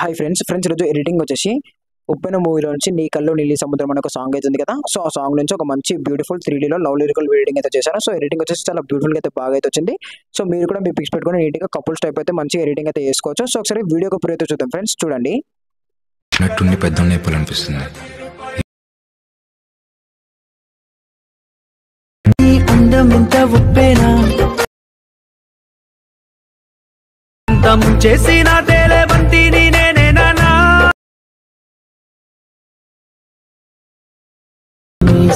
Hi friends ఈరోజు editing వచ్చేసి ఉప్పెన మూవీలో నుంచి నీ కళ్ళు నీలి సముద్రం అనే ఒక సాంగ్ అయితే ఉంది కదా. సో ఆ సాంగ్ నుంచి ఒక మంచి బ్యూటిఫుల్ 3Dలో లవ్ లిరికల్ ఎడిటింగ్ అయితే చేశాను. సో ఎడిటింగ్ వచ్చేసి చాలా బ్యూటిఫుల్గా అయితే బాగా అయితే వచ్చింది. సో మీరు కూడా మీ పిక్స్ పెట్టుకొని నీట్గా కపుల్స్ టైప్ అయితే మంచి ఎడిటింగ్ అయితే చేసుకోవచ్చు. సో ఒకసారి వీడియో కపుల్ అయితే చూద్దాం ఫ్రెండ్స్, చూడండి. నట్టుండి పెద్దోళ్ళు అయిపోవాలనిపిస్తుంది. అందం ఇంత ఉప్పేనా చేసిన తేలే బంతిని నేనేనా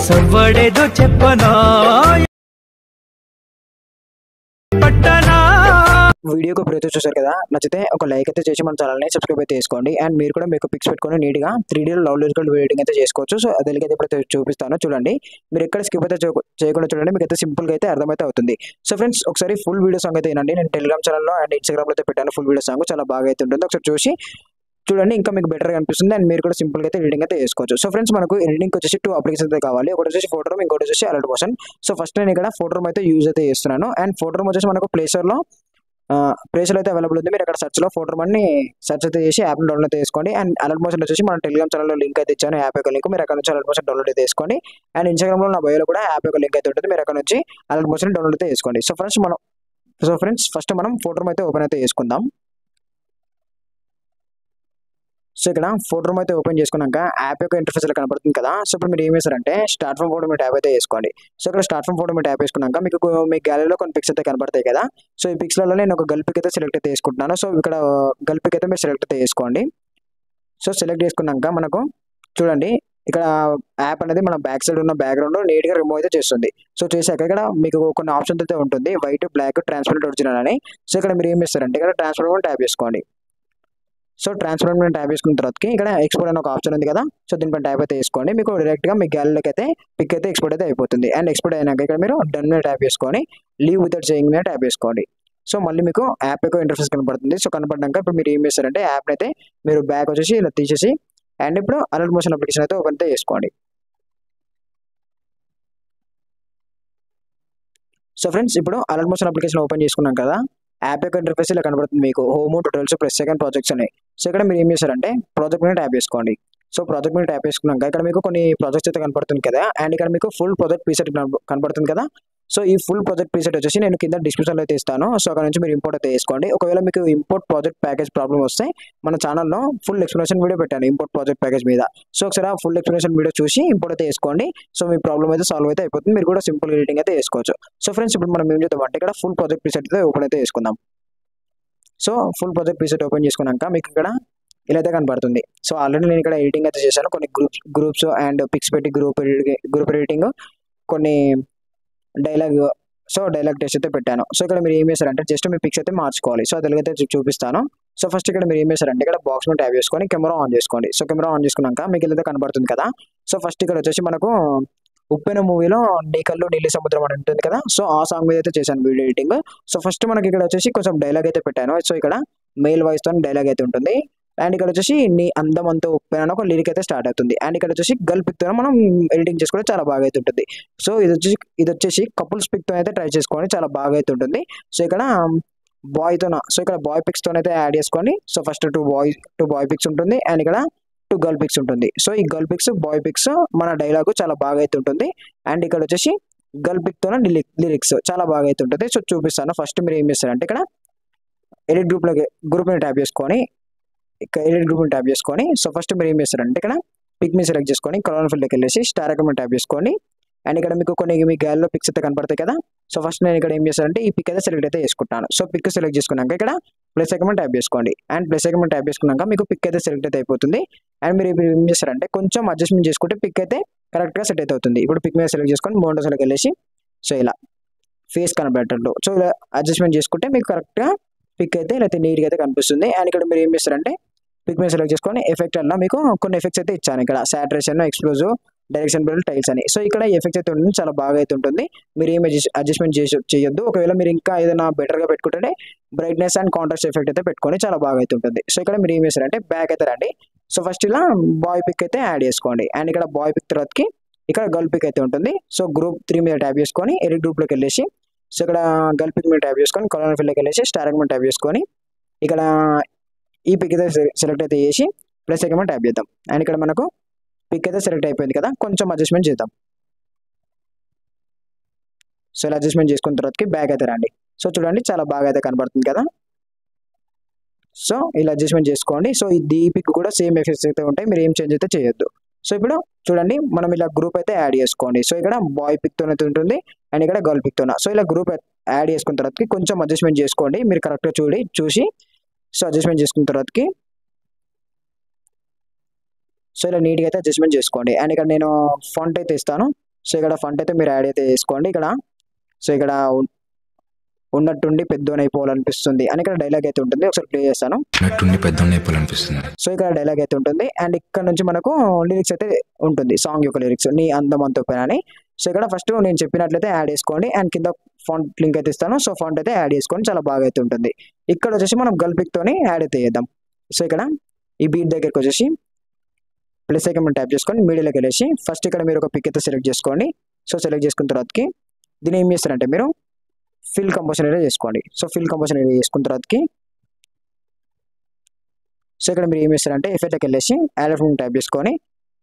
సవ్వడేదో చెప్పనా పట్టనా. వీడియోకి ప్రతి చూసారు కదా, నచ్చితే ఒక లైక్ అయితే చేసి మన ఛానల్ని సబ్స్క్రైబ్ అయితే చేసుకోండి. అండ్ మీరు కూడా మీకు పిక్స్ పెట్టుకొని నీట్గా 3Dలో లవ్ లిరికల్ ఎడిటింగ్ అయితే చేసుకోవచ్చు. సో అది అయితే ఇప్పుడు చూపిస్తాను, చూడండి. మీరు ఎక్కడ స్కిప్ అయితే చేయకుండా చూడండి, మీకు అయితే సింపుల్గా అయితే అర్థమైతే అవుతుంది. సో ఫ్రెండ్స్ ఒకసారి ఫుల్ వీడియో సాంగ్ అయితే వినండి. నేను టెలిగ్రామ్ ఛానల్లో అండ్ ఇన్స్టాగ్రామ్లో అయితే పెట్టాను ఫుల్ వీడియో సాంగ్, చాలా బాగా అయితే ఉంటుంది. ఒకసారి చూసి చూడండి, ఇంకా మీకు బెటర్గా అనిపిస్తుంది. అండ్ మీరు కూడా సింపుల్గా అయితే ఎడిటింగ్ అయితే చేసుకోవచ్చు. సో ఫ్రెండ్స్ మనకు ఎడిటింగ్ వచ్చేసి 2 అప్లికేషన్స్ అయితే కావాలి. ఒకటి వచ్చేసి ఫోటో రూమ్, ఇంకోటి వచ్చేసి అలర్ట్ మోషన్. సో ఫస్ట్ నేను ఇక్కడ ఫోటో రూమ్ అయితే యూజ్ అయితే చేస్తున్నాను. అండ్ ఫోటో రూమ్ వచ్చేసి మనకు ప్లేస్టోర్లో అయితే అవైలబుల్ ఉంది. మీరు అక్కడ సర్చ్లో ఫోటో రూమ్ అని సర్చ్ అయితే చేసి యాప్ని డౌన్లోడ్ అయితే చేసుకోండి. అండ్ అలర్ట్ మోషన్ వచ్చేసి మన టెలిగ్రామ్ ఛానల్లో లింక్ అయితే ఇచ్చాను, యాప్ యొక్క లింక్. మీరు అక్కడ నుంచి అలర్ట్ మోషన్ డౌన్లోడ్ అయితే చేసుకోండి. అండ్ ఇన్స్టాగ్రామ్లో నా బయోలో కూడా యాప్ యొక్క లింక్ అయితే ఉంటుంది, మీరు అక్కడ నుంచి అలర్ట్ మోషన్ డౌన్లోడ్ అయితే చేసుకోండి. సో ఫ్రెండ్స్ ఫస్ట్ మనం ఫోటో రూమ్ అయితే ఓపెన్ అయితే చేసుకుందాం. సో ఇక్కడ ఫోటో రూమ్ అయితే ఓపెన్ చేసుకున్నాక యాప్ యొక్క ఇంటర్ఫేస్ ఇలా కనబడుతుంది కదా. సో ఇప్పుడు మీరు ఏం చేస్తారంటే start from photo me tab అయితే వేసుకోండి. సో ఇక్కడ start from photo me tab వేసుకున్నాక మీకు మీ గ్యాలరీలో కొన్ని పిక్స్ అయితే కనబడతాయి కదా. సో ఈ పిక్స్లలో నేను ఒక గర్ల్ పిక్ అయితే సెలెక్ట్ అయితే వేసుకుంటున్నాను. సో ఇక్కడ గర్ల్ పిక్ అయితే మీరు సెలెక్ట్ అయితే వేసుకోండి. సో సెలెక్ట్ చేసుకున్నాక మనకు చూడండి, ఇక్కడ యాప్ అనేది మన బ్యాక్ సైడ్ ఉన్న బ్యాక్గ్రౌండ్ నీట్గా రిమూవ్ అయితే చేస్తుంది. సో చేశాక ఇక్కడ మీకు కొన్ని ఆప్షన్స్ అయితే ఉంటుంది, వైట్, బ్లాక్, ట్రాన్స్పరెంట్, ఒరిజినల్ అని. సో ఇక్కడ మీరు ఏం చేస్తారంటే ఇక్కడ ట్రాన్స్పరెంట్ ట్యాబ్ చేసుకోండి. సో ట్రాన్స్పరెంట్ ట్యాబ్ చేసుకున్న తర్వాతకి ఇక్కడ ఎక్స్పోర్ట్ అని ఒక ఆప్షన్ ఉంది కదా. సో దీనిపైన ట్యాబ్ అయితే వేసుకోండి, మీకు డైరెక్ట్గా మీ గ్యాలరీలోకి అయితే పిక్ అయితే ఎక్స్పోర్ట్ అయితే అయిపోతుంది. అండ్ ఎక్స్పోర్ట్ అయినాక ఇక్కడ మీరు డన్ మీద ట్యాబ్ చేసుకొని లీవ్ వితౌట్ చేయింగ్ మీద ట్యాబ్ చేసుకోండి. సో మళ్ళీ మీకు యాప్ యొక్క ఇంటర్ఫేస్ కనపడుతుంది. సో కనపడ్డాక ఇప్పుడు మీరు ఏం చేస్తారంటే యాప్ని అయితే మీరు బ్యాక్ వచ్చేసి ఇలా తీసేసి అండ్ ఇప్పుడు అలర్ట్ మోషన్ అప్లికేషన్ అయితే ఓపెన్ అయితే చేసుకోండి. సో ఫ్రెండ్స్ ఇప్పుడు అలర్ట్ మోషన్ అప్లికేషన్ ఓపెన్ చేసుకున్నాం కదా, యాప్ యొక్క ఇంటర్ఫేస్ ఇలా కనబడుతుంది మీకు, home, tutorials, plus second projects అని. సో ఇక్కడ మీరు ఏం చేశారంటే ప్రాజెక్ట్ మీద ట్యాప్ చేసుకోండి. సో ప్రాజెక్ట్ మీద ట్యాప్ చేసుకున్నాక ఇక్కడ మీకు కొన్ని ప్రాజెక్ట్స్ అయితే కనపడుతుంది కదా. అండ్ ఇక్కడ మీకు ఫుల్ ప్రాజెక్ట్ ప్రీసెట్ కనపడుతుంది కదా. సో ఈ ఫుల్ ప్రాజెక్ట్ ప్రీసెట్ వచ్చేసి నేను కింద డిస్క్రిప్షన్లో అయితే ఇస్తాను. సో అక్కడ నుంచి మీరు ఇంపోర్ట్ అయితే వేసుకోండి. ఒకవేళ మీకు ఇంపోర్ట్ ప్రాజెక్ట్ ప్యాకేజ్ ప్రాబ్లం వస్తే మన ఛానల్లో ఫుల్ ఎక్స్ప్లెనేషన్ వీడియో పెట్టాను ఇంపోర్ట్ ప్రాజెక్ట్ ప్యాకేజ్ మీద. సో ఒకసారి ఆ ఫుల్ ఎక్స్ప్లెనేషన్ వీడియో చూసి ఇంపోర్ట్ అయితే వేసుకోండి. సో మీ ప్రాబ్లం అయితే సాల్వ్ అయితే అయిపోతుంది, మీరు కూడా సింపుల్ ఎడిటింగ్ అయితే వేసుకోవచ్చు. సో ఫ్రెండ్స్ ఇప్పుడు మనం ఏం చేద్దాం అంటే ఇక్కడ ఫుల్ ప్రాజెక్ట్ ప్రీసెట్ అయితే ఓపెన్ అయితే వేసుకుందాం. So full project preset open చేసుకున్నాక మీకు ఇక్కడ ఇలా అయితే కనబడుతుంది. సో ఆల్రెడీ నేను ఇక్కడ ఎడిటింగ్ అయితే చేశాను, కొన్ని గ్రూప్స్ అండ్ పిక్స్ పెట్టి గ్రూప్ ఎడిటింగ్, కొన్ని డైలాగ్ టెస్ట్ అయితే పెట్టాను. సో ఇక్కడ మీరు ఏం చేశారంటే జస్ట్ మీ పిక్స్ అయితే మార్చుకోవాలి. సో అది ఎలాగైతే చూపిస్తాను. సో ఫస్ట్ ఇక్కడ మీరు ఏం చేశారంటే ఇక్కడ బాక్స్ మీద ట్యాప్ చేసుకొని కెమెరా ఆన్ చేసుకోండి. సో కెమెరా ఆన్ చేసుకున్నాక మీకు ఇలా కనబడుతుంది కదా. సో ఫస్ట్ ఇక్కడ వచ్చేసి మనకు ఉప్పెన మూవీలో నీ కళ్ళు నీలి సముద్రం అని ఉంటుంది కదా. సో ఆ సాంగ్ మీద అయితే చేశాను వీడియో ఎడిటింగ్. సో ఫస్ట్ మనకి ఇక్కడ వచ్చేసి కొంచెం డైలాగ్ అయితే పెట్టాను. సో ఇక్కడ మెయిల్ వాయిస్ తో డైలాగ్ అయితే ఉంటుంది. అండ్ ఇక్కడ వచ్చేసి నీ అందం అంతా ఉప్పెన అని ఒక లిరిక్ అయితే స్టార్ట్ అవుతుంది. అండ్ ఇక్కడ వచ్చేసి గర్ల్ పిక్ తో మనం ఎడిటింగ్ చేసుకోవడం చాలా బాగా అయితే ఉంటుంది. సో ఇది వచ్చేసి కపుల్స్ పిక్ తో అయితే ట్రై చేసుకోండి, చాలా బాగా అయితే ఉంటుంది. సో ఇక్కడ ఇక్కడ బాయ్ పిక్స్ తో అయితే యాడ్ చేసుకోండి. So first two boy pics ఉంటుంది అండ్ ఇక్కడ 2 గర్ల్ పిక్స్ ఉంటుంది. సో ఈ గర్ల్ పిక్స్, బాయ్ పిక్స్ మన డైలాగ్ చాలా బాగా అయితే ఉంటుంది. అండ్ ఇక్కడ వచ్చేసి గర్ల్ పిక్ తోనే లిరిక్స్ చాలా బాగా అయితే ఉంటుంది. సో చూపిస్తాను. ఫస్ట్ మీరు ఏం చేస్తారంటే ఇక్కడ ఎడిట్ గ్రూప్ మీద ట్యాప్ చేసుకొని సో ఫస్ట్ మీరు ఏం చేస్తారంటే ఇక్కడ పిక్ మీద సెలెక్ట్ చేసుకొని కలర్ ఫీల్డ్కి వెళ్ళేసి స్టార్ అకౌంట్ ట్యాప్ చేసుకోండి. అండ్ ఇక్కడ మీకు కొన్ని మీ గ్యాలరీలో పిక్స్ అయితే కనపడతాయి కదా. సో ఫస్ట్ నేను ఇక్కడ ఏం చేస్తానంటే ఈ పిక్ అయితే సెలెక్ట్ అయితే చేసుకుంటాను. సో పిక్ సెలెక్ట్ చేసుకున్నాక ఇక్కడ ప్లస్ అకౌంట్ ట్యాప్ చేసుకోండి. అండ్ ప్లస్ అకౌంట్ ట్యాప్ చేసుకున్నాక మీకు పిక్ అయితే సెలెక్ట్ అయితే అయిపోతుంది. అండ్ మీరు ఏం చేస్తారంటే కొంచెం అడ్జస్ట్మెంట్ చేసుకుంటే పిక్ అయితే కరెక్ట్గా సెట్ అయితే అవుతుంది. ఇప్పుడు పిక్ మీద సెలెక్ట్ చేసుకొని మోటోస్లోకి వెళ్ళేసి సో ఇలా ఫేస్ కనబడేటట్టు సో ఇలా అడ్జస్ట్మెంట్ చేసుకుంటే మీకు కరెక్ట్గా పిక్ అయితే ఇలా నీట్గా అయితే కనిపిస్తుంది. అండ్ ఇక్కడ మీరు ఏం చేస్తారంటే పిక్ మీద సెలెక్ట్ చేసుకొని ఎఫెక్ట్ అలా మీకు కొన్ని ఎఫెక్ట్స్ అయితే ఇచ్చాను, ఇక్కడ saturation, explosive, direction bell, tiles అని. సో ఇక్కడ ఎఫెక్ట్స్ అయితే ఉంటుంది, చాలా బాగా అయితే ఉంటుంది. మీరు ఏం అడ్జస్ట్మెంట్ చేయొద్దు. ఒకవేళ మీరు ఇంకా ఏదైనా బెటర్గా పెట్టుకుంటే బ్రైట్నెస్ అండ్ కాంట్రాస్ట్ ఎఫెక్ట్ అయితే పెట్టుకొని చాలా బాగా అయితే ఉంటుంది. సో ఇక్కడ మీరు ఏం చేస్తారంటే బ్యాక్ అయితే రండి. సో ఫస్ట్ ఇలా బాయ్ పిక్ అయితే యాడ్ చేసుకోండి. అండ్ ఇక్కడ బాయ్ పిక్ తర్వాతకి ఇక్కడ గర్ల్ పిక్ అయితే ఉంటుంది. సో గ్రూప్ 3 మీద ట్యాప్ చేసుకొని ఎడిట్ గ్రూప్లోకి వెళ్ళేసి సో ఇక్కడ గర్ల్ పిక్ మీద ట్యాప్ చేసుకొని కలర్ ఫీల్డ్కి వెళ్ళేసి స్టార్ మీద ట్యాప్ చేసుకొని ఇక్కడ ఈ పిక్ అయితే సెలెక్ట్ అయితే చేసి ప్లస్ ఐకాన్ ట్యాప్ చేద్దాం. అండ్ ఇక్కడ మనకు పిక్ అయితే సెలెక్ట్ అయిపోయింది కదా, కొంచెం అడ్జస్ట్మెంట్ చేద్దాం. సో ఇలా అడ్జస్ట్మెంట్ చేసుకున్న తర్వాతకి బ్యాక్ అయితే రండి. సో చూడండి చాలా బాగా అయితే కనబడుతుంది కదా. సో ఇలా అడ్జస్ట్మెంట్ చేసుకోండి. సో ఈ పిక్ కూడా సేమ్ ఎఫెక్ట్స్ అయితే ఉంటాయి, మీరు ఏం చేంజ్ అయితే చేయొద్దు. సో ఇప్పుడు చూడండి మనం ఇలా గ్రూప్ అయితే యాడ్ చేసుకోండి. సో ఇక్కడ బాయ్ పిక్తో అయితే ఉంటుంది అండ్ ఇక్కడ గర్ల్ పిక్తోన. సో ఇలా గ్రూప్ యాడ్ చేసుకున్న తర్వాతకి కొంచెం అడ్జస్ట్మెంట్ చేసుకోండి, మీరు కరెక్ట్గా చూసి సో అడ్జస్ట్మెంట్ చేసుకున్న తర్వాతకి సో ఇలా నీట్గా అయితే అడ్జస్ట్మెంట్ చేసుకోండి. అండ్ ఇక్కడ నేను ఫాంట్ అయితే ఇస్తాను. సో ఇక్కడ ఫాంట్ అయితే మీరు యాడ్ అయితే చేసుకోండి. ఇక్కడ సో ఇక్కడ ఉన్నట్టుండి పెద్దోనైపోవాలనిపిస్తుంది అని ఇక్కడ డైలాగ్ అయితే ఉంటుంది, ఒకసారి ప్లే చేస్తాను. ఉన్నట్టుండి పెద్దోళ్ళు అయిపోవాలనిపిస్తుంది. సో ఇక్కడ డైలాగ్ అయితే ఉంటుంది అండ్ ఇక్కడ నుంచి మనకు లిరిక్స్ అయితే ఉంటుంది, సాంగ్ యొక్క లిరిక్స్ నీ అందం అంత పైన అని. సో ఇక్కడ ఫస్ట్ నేను చెప్పినట్లయితే యాడ్ చేసుకోండి అండ్ కింద ఫాంట్ లింక్ అయితే ఇస్తాను. సో ఫాంట్ అయితే యాడ్ చేసుకోండి, చాలా బాగా అయితే ఉంటుంది. ఇక్కడ వచ్చేసి మనం గర్ల్ పిక్ తోని యాడ్ అయితే చేద్దాం. సో ఇక్కడ ఈ బీట్ దగ్గరికి వచ్చేసి ప్లస్ ఐకాన్ ట్యాప్ చేసుకొని మీడియాలోకి వెళ్ళేసి ఫస్ట్ ఇక్కడ మీరు ఒక పిక్ అయితే సెలెక్ట్ చేసుకోండి. సో సెలెక్ట్ చేసుకున్న తర్వాతకి దీన్ని ఏం చేస్తారంటే మీరు ఫిల్ కంపోజిషన్ ఏరియా చేసుకోండి. సో ఫిల్ కంపోజిషన్ ఏరియా చేసుకున్న తర్వాతకి సో ఇక్కడ మీరు ఏం చేస్తారంటే ఎఫెక్ట్కి వెళ్ళేసి యాడ్ ఫ్రమ్ ట్యాప్ చేసుకొని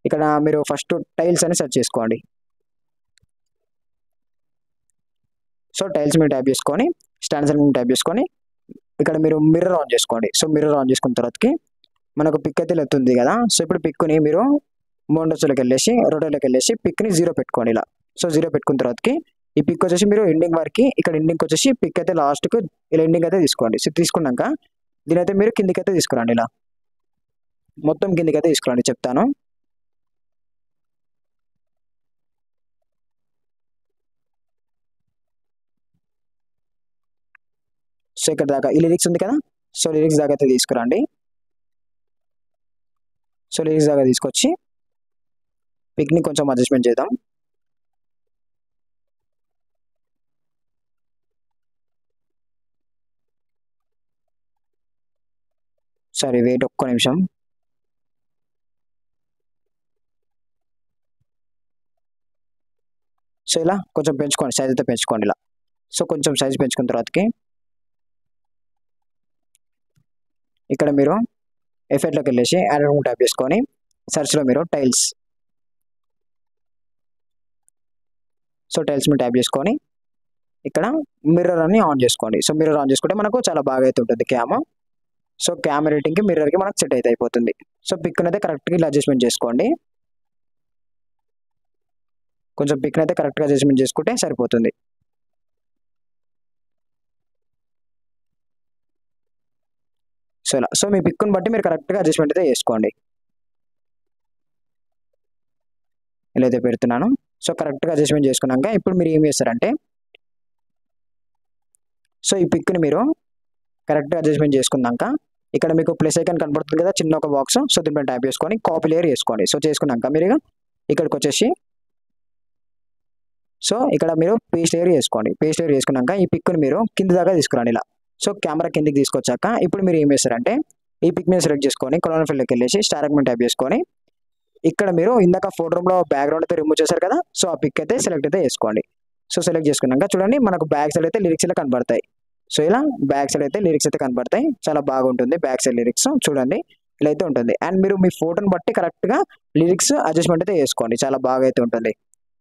ఇక్కడ మీరు ఫస్ట్ టైల్స్ అని సెర్చ్ చేసుకోండి. సో టైల్స్ మీరు ట్యాప్ చేసుకొని స్టాండ్స్ అని ట్యాప్ చేసుకొని ఇక్కడ మీరు మిర్రర్ ఆన్ చేసుకోండి. సో మిర్రర్ ఆన్ చేసుకున్న తర్వాతకి మనకు పిక్ అయితే వెళ్తుంది కదా. సో ఇప్పుడు పిక్ని మీరు మోండోస్లోకి వెళ్ళేసి రోటోలోకి వెళ్ళేసి పిక్ని 0 పెట్టుకోండి ఇలా. సో 0 పెట్టుకున్న తర్వాతకి ఈ పిక్ వచ్చేసి మీరు ఎండింగ్ వరకు ఇక్కడ ఎండింగ్ వచ్చేసి పిక్ అయితే లాస్ట్కు ఇలా ఎండింగ్ అయితే తీసుకోండి. సో తీసుకున్నాక దీని అయితే మీరు కిందికి అయితే తీసుకురండి, ఇలా మొత్తం కిందికి అయితే తీసుకురండి చెప్తాను. సో ఇక్కడ దాకా ఈ లిరిక్స్ ఉంది కదా, సో లిరిక్స్ దాకా అయితే తీసుకురండి. సో లిరిక్స్ దాకా తీసుకొచ్చి పిక్ని కొంచెం అడ్జస్ట్మెంట్ చేద్దాం. సరే వెయిట్ ఒక్క నిమిషం. సో ఇలా కొంచెం పెంచుకోండి, సైజ్ అయితే పెంచుకోండి ఇలా. సో కొంచెం సైజ్ పెంచుకున్న తర్వాతకి ఇక్కడ మీరు ఎఫెక్ట్లోకి వెళ్ళేసి యాడ్ రూమ్ ట్యాప్ చేసుకొని సర్చ్లో మీరు టైల్స్, సో టైల్స్ మీరు ట్యాప్ చేసుకొని ఇక్కడ మిర్రర్ అని ఆన్ చేసుకోండి. సో మిర్రర్ ఆన్ చేసుకుంటే మనకు చాలా బాగా అయితే ఉంటుంది క్యామ్. సో క్యామ్ రేటింగ్కి మిర్రర్కి మనకు సెట్ అయితే అయిపోతుంది. సో పిక్ని అయితే కరెక్ట్గా ఇలా అడ్జస్ట్మెంట్ చేసుకోండి, కొంచెం పిక్ని అయితే కరెక్ట్గా అడ్జస్ట్మెంట్ చేసుకుంటే సరిపోతుంది. సో ఇలా సో మీ పిక్ని బట్టి మీరు కరెక్ట్గా అడ్జస్ట్మెంట్ అయితే చేసుకోండి. ఇలా అయితే పెడుతున్నాను. సో కరెక్ట్గా అడ్జస్ట్మెంట్ చేసుకున్నాక ఇప్పుడు మీరు ఏం చేస్తారంటే సో ఈ పిక్ని మీరు కరెక్ట్గా అడ్జస్ట్మెంట్ చేసుకున్నాక ఇక్కడ మీకు ప్లస్ ఐకాన్ కనబడుతుంది కదా చిన్న ఒక బాక్స్. సో దీనిపైన ట్యాప్ చేసుకొని కాపీ లేయర్ చేసుకోండి. సో చేసుకున్నాక మీరు ఇక్కడికి వచ్చేసి సో ఇక్కడ మీరు పేస్ట్ లేయర్ చేసుకోండి. పేస్ట్ లేయర్ చేసుకున్నాక ఈ పిక్ని మీరు కింది దాకా తీసుకురండి ఇలా. సో కెమెరా కిందికి తీసుకొచ్చాక ఇప్పుడు మీరు ఏం చేస్తారంటే ఈ పిక్ మీద సెలెక్ట్ చేసుకొని కలర్ ఫీల్డ్కి వెళ్ళేసి స్టార్ ఐకాన్ ట్యాప్ చేసుకొని ఇక్కడ మీరు ఇందాక ఫోటో రూమ్లో బ్యాక్గ్రౌండ్ అయితే రిమూవ్ చేశారు కదా. సో ఆ పిక్ అయితే సెలెక్ట్ అయితే చేసుకోండి. సో సెలెక్ట్ చేసుకున్నాక చూడండి మనకు బ్యాక్ సైడ్ అయితే లిరిక్స్ ఇలా కనబడతాయి. సో ఇలా బ్యాక్ సైడ్ అయితే లిరిక్స్ అయితే కనబడతాయి, చాలా బాగుంటుంది బ్యాక్ సైడ్ లిరిక్స్ చూడండి ఇలా అయితే ఉంటుంది. అండ్ మీరు మీ ఫోటోని బట్టి కరెక్ట్గా లిరిక్స్ అడ్జస్ట్మెంట్ అయితే చేసుకోండి, చాలా బాగా అయితే ఉంటుంది.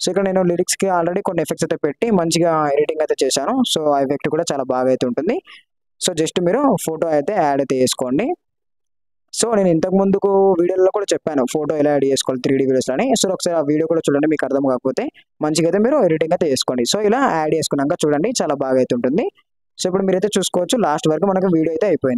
సో ఇక్కడ నేను లిరిక్స్కి ఆల్రెడీ కొన్ని ఎఫెక్ట్స్ అయితే పెట్టి మంచిగా ఎడిటింగ్ అయితే చేశాను. సో ఆ ఎఫెక్ట్ కూడా చాలా బాగా అయితే ఉంటుంది. సో జస్ట్ మీరు ఫోటో అయితే యాడ్ అయితే చేసుకోండి. సో నేను ఇంతకు ముందుకు వీడియోలో కూడా చెప్పాను ఫోటో ఎలా యాడ్ చేసుకోవాలి 3D వీడియోస్ అని. సో ఒకసారి ఆ వీడియో కూడా చూడండి, మీకు అర్థం కాకపోతే మంచిగా అయితే మీరు ఎడిటింగ్ అయితే చేసుకోండి. సో ఇలా యాడ్ చేసుకున్నాక చూడండి చాలా బాగా అయితే ఉంటుంది. సో ఇప్పుడు మీరైతే చూసుకోవచ్చు లాస్ట్ వరకు మనకు వీడియో అయితే అయిపోయింది.